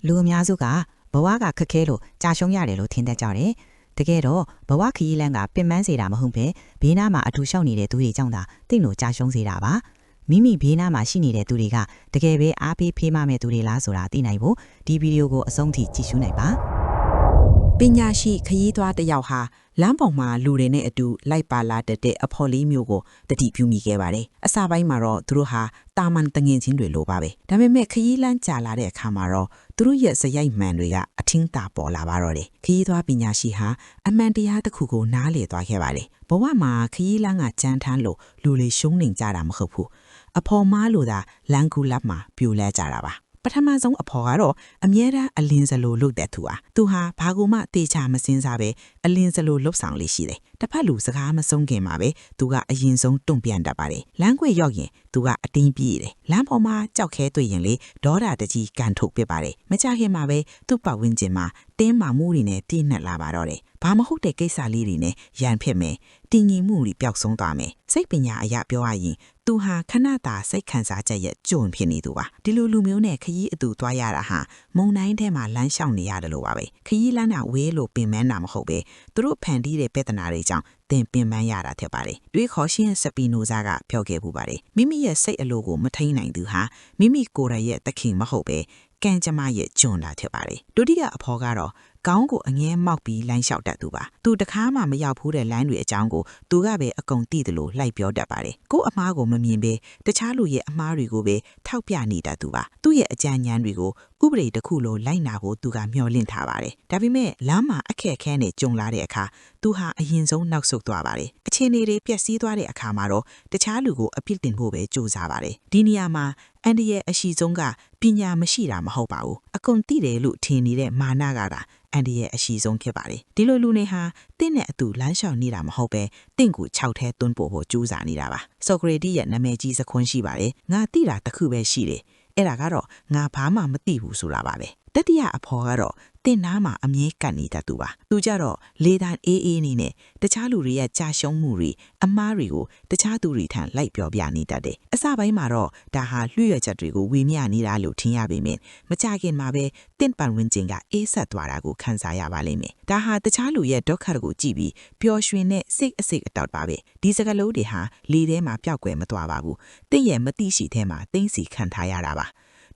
လူအများစုကဘဝကခက်ခဲလို့ကြာရှုံးရတယ်လို့ထင်တတ်ကြတယ်တကယ်တော့ဘဝခရီးလမ်းကပင်ပန်းစေတာမဟုတ်ပဲဘေးနားမှာအထူရှောက်နေတဲ့သူတွေကြောင့်သာတင့်လို့ကြာရှုံးစေတာပါမိမိဘေးနားမှာရှိနေတဲ့သူတွေကတကယ်ပဲအားပေးဖေးမမဲ့သူတွေလားဆိုတာသိနိုင်ဖို့ဒီဗီဒီယိုကိုအဆုံးထိကြည့်ရှုနိုင်ပါပညာရှိခရီးသွားတစ်ယောက်ဟာလမ်းပေါ်မှာလူတွေနဲ့အတူလိုက်ပါလာတဲ့အဖော်လေးမျိုးကိုတတိပြုမိခဲ့ပါတယ်အစပိုင်းမှာတော့သူတို့ဟာတာမန်တငင်ချင်းတွေလိုပါပဲဒါပေမဲ့ခရီးလမ်းကြာလာတဲ့အခါမှာတော့သူတို့ရဲ့စရိုက်မှန်တွေကအထင်းတာပေါ်လာပါတော့တယ်ခရီးသွားပညာရှိဟာအမှန်တရားတစ်ခုကိုနားလည်သွားခဲ့ပါတယ်ဘဝမှာခရီးလမ်းကကြမ်းထမ်းလို့လူတွေရှုံးနေကြတာမဟုတ်ဘူးအဖော်မားလို့သာလမ်းကူလပ်မှာပြိုလဲကြတာပါပထမဆုံးအဖော်ကတော့အမြဲတမ်းအလင်းစလိုလုပ်တဲ့သူဟာသူဟာဘာကူမှတေချာမစင်းစားပဲအလင်းစလိုလှုပ်ဆောင်လေးရှိတယ်တစ်ဖက်လူစကားမဆုံးခင်မှာပဲသူကအရင်ဆုံးတုံ့ပြန်တတ်ပါတယ်လမ်းကွေရောက်ရင်သူကအတင်းပြေးတယ်လမ်းပေါ်မှာကြောက်ခဲတွေ့ရင်လေဒေါသတကြီးကန်ထုတ်ပစ်ပါတယ်မကြခင်မှာပဲသူ့ပတ်ဝန်းကျင်မှာတင်းမာမှုတွေနဲ့တည်နှက်လာပါတော့တယ်ဘာမဟုတ်တဲ့ကိစ္စလေးတွေနဲ့ရန်ဖြစ်မယ်တည်ငြိမ်မှုတွေပျောက်ဆုံးသွားမယ်စိတ်ပညာအရာပြောရရင်သူဟာခဏတာစိတ်ခံစားချက်ရဲ့ကြုံဖြစ်နေသူပါဒီလိုလူမျိုးနဲ့ခရီးအတူသွားရတာဟာမုံတိုင်းထဲမှာလမ်းလျှောက်နေရတယ်လို့ပါပဲခရီးလမ်းတာဝေးလို့ပင်ပန်းတာမဟုတ်ပဲသူတို့ဖန်တီးတဲ့ပြဿနာတွေကြောင့်တင်ပင်ပန်းရတာဖြစ်ပါတယ်တွေးခေါ်ရှင်စပီနိုဇာကပြောခဲ့ပူပါတယ်မိမိရဲ့စိတ်အလိုကိုမထိန်နိုင်သူဟာမိမိကိုယ်ရရဲ့တခင်မဟုတ်ပဲကံကြမ္မာရဲ့ဂျွန်လာဖြစ်ပါတယ်ဒုတိယအဖော်ကတော့ကောင်းကိုအငဲမောက်ပြီးလိုင်းလျှောက်တတ်သူပါသူတခါမှမရောက်ဘူးတဲ့လိုင်းတွေအကြောင်းကိုသူကပဲအကုန်သိတယ်လို့လိုက်ပြောတတ်ပါတယ်ကို့အမားကိုမမြင်ပဲတခြားလူရဲ့အမားတွေကိုပဲထောက်ပြနေတတ်သူပါသူ့ရဲ့အကြံဉာဏ်တွေကိုဥပဒေတစ်ခုလိုလိုက်နာဖို့သူကမျှော်လင့်ထားပါတယ်ဒါပေမဲ့လမ်းမှာအခက်အခဲနဲ့ကြုံလာတဲ့အခါသူဟာအရင်ဆုံးနောက်ဆုတ်သွားပါတယ်အခြေအနေတွေပျက်စီးသွားတဲ့အခါမှာတော့တခြားလူကိုအပြစ်တင်ဖို့ပဲကြိုးစားပါတယ်ဒီနေရာမှာအန်ဒီရဲ့အရှိဆုံးကပညာမရှိတာမဟုတ်ပါဘူးအကုန်သိတယ်လို့ထင်နေတဲ့မာနကတာအန်ဒီရဲ့အရှိဆုံးဖြစ်ပါတယ်ဒီလိုလူနေဟာတင့်နဲ့အတူလမ်းလျှောက်နေတာမဟုတ်ပဲတင့်ကို6ထဲသွန်းပို့ဖို့ကြိုးစားနေတာပါဆိုကရေတီရဲ့နာမည်ကြီးစခွန်းရှိပါတယ်ငါသိတာတစ်ခုပဲရှိတယ်အဲ့ဒါကတော့ငါဘာမှမသိဘူးဆိုတာပါပဲတတိယအဖော်ကတော့တင့်နားမှာအမြဲကပ်နေတတ်သူပါသူကြတော့လေတန်းအေးနေနဲ့တခြားလူတွေရဲ့ကြာရှုံးမှုတွေအမားတွေကိုတခြားသူတွေထံလိုက်ပြောပြနေတတ်တယ်အစပိုင်းမှာတော့ဒါဟာလွှရချက်တွေကိုဝေမျှနေတာလို့ထင်ရပေမယ့်မကြခင်မှာပဲတင့်ပန်ဝင်းကျင်ကအေးဆက်သွားတာကိုခံစားရပါလိမ့်မယ်ဒါဟာတခြားလူရဲ့ဒုက္ခကိုကြည့်ပြီးပျော်ရွှင်တဲ့စိတ်အစိတ်အတောက်ပါပဲဒီစကားလုံးတွေဟာလေထဲမှာပျောက်ကွယ်မသွားပါဘူးတင့်ရဲ့မသိရှိထဲမှာသိမ့်စီခံထားရတာပါ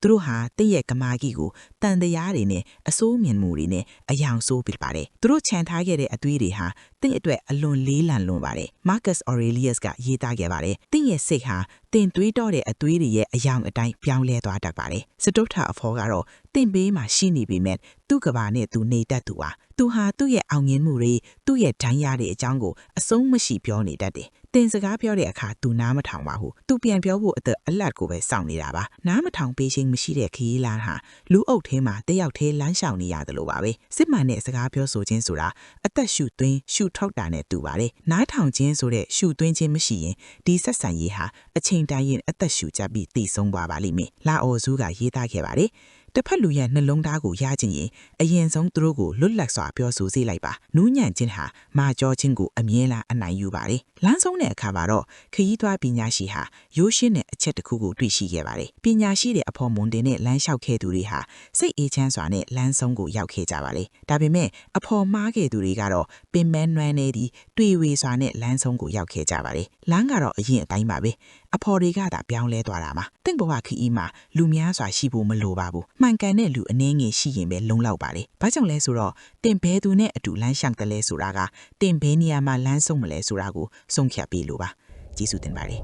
သူတို့ဟာတင့်ရဲ့ကမာကြီးကိုတန်တရားတွေနဲ့အစိုးမြင်မှုတွေနဲ့အယောင်ဆိုးပြပါတယ်သူတို့ခြံထားခဲ့တဲ့အသွေးတွေဟာတင့်အတွက်အလွန်လေးလံလွန်ပါတယ်မားကတ်အော်ရေလီယပ်ကရေးသားခဲ့ပါတယ်တင့်ရဲ့စိတ်ဟာတင်တွေးတော့တဲ့အသွေးတွေရဲ့အယောင်အတိုင်းပြောင်းလဲသွားတတ်ပါတယ်စတုထအဖော်ကတော့တင့်ဘေးမှာရှိနေပေမဲ့သူ့ကဘာနဲ့သူနေတတ်သူဟာသူဟာသူ့ရဲ့အောင်မြင်မှုတွေသူ့ရဲ့ဒဏ်ရာတွေအကြောင်းကိုအဆုံးမရှိပြောနေတတ်တယ်တင်စကားပြောတဲ့အခါသူနားမထောင်ပါဘူးသူပြန်ပြောဖို့အလတ်ကိုပဲစောင့်နေတာပါနားမထောင်ပေးခြင်းမရှိတဲ့ခရီးလမ်းဟာလူအုပ်ထဲမှာတယောက်ထဲလမ်းလျှောက်နေရတယ်လို့ပါပဲစစ်မှန်တဲ့စကားပြောဆိုခြင်းဆိုတာအသက်ရှူသွင်းရှူထောက်တာနဲ့တူပါတယ်နားထောင်ခြင်းဆိုတဲ့ရှူသွင်းခြင်းမရှိရင်ဒီဆက်ဆံရေးဟာအချိန်တိုင်းရင်အသက်ရှူကြပြီးတည်ဆုံးသွားပါလိမ့်မယ်လာအော်စုကရေးသားခဲ့ပါတယ်တစ်ဖက်လူရဲ့နှလုံးသားကိုရခြင်းရင်အရင်ဆုံးသူတို့ကိုလွတ်လပ်စွာပြောဆိုစေလိုက်ပါနူးညံ့ခြင်းဟာမာကြောခြင်းကိုအမြဲတမ်းအနိုင်ယူပါတယ်လမ်းဆုံးတဲ့အခါမှာတော့ခရီးသွားပညာရှိဟာရိုးရှင်းတဲ့အချက်တစ်ခုကိုတွေ့ရှိခဲ့ပါတယ်ပညာရှိတဲ့အဖော်မွန်တင်နဲ့လမ်းလျှောက်ခဲ့သူတွေဟာစိတ်အေးချမ်းစွာနဲ့လမ်းဆုံးကိုရောက်ခဲ့ကြပါလေဒါပေမဲ့အဖော်မားခဲ့သူတွေကတော့ပင်ပန်းနွမ်းနေပြီးတွေ့ဝေစွာနဲ့လမ်းဆုံးကိုရောက်ခဲ့ကြပါလေလမ်းကတော့အရင်အတိုင်းပါပဲအဖော်တွေကသာပြောင်းလဲသွားတာပါတင့်ဘဝခီးမှာလူများစွာရှိဖို့မလိုပါဘူးမှန်ကန်တဲ့လူအနည်းငယ်ရှိရင်ပဲလုံလောက်ပါလေဘာကြောင့်လဲဆိုတော့တင်ဘဲသူနဲ့အတူလမ်းလျှောက်တယ်လဲဆိုတာကတင်ဘဲနေရာမှာလမ်းဆုံးမလဲဆိုတာကိုဆုံးဖြတ်ပေးလို့ပါကျေးဇူးတင်ပါတယ်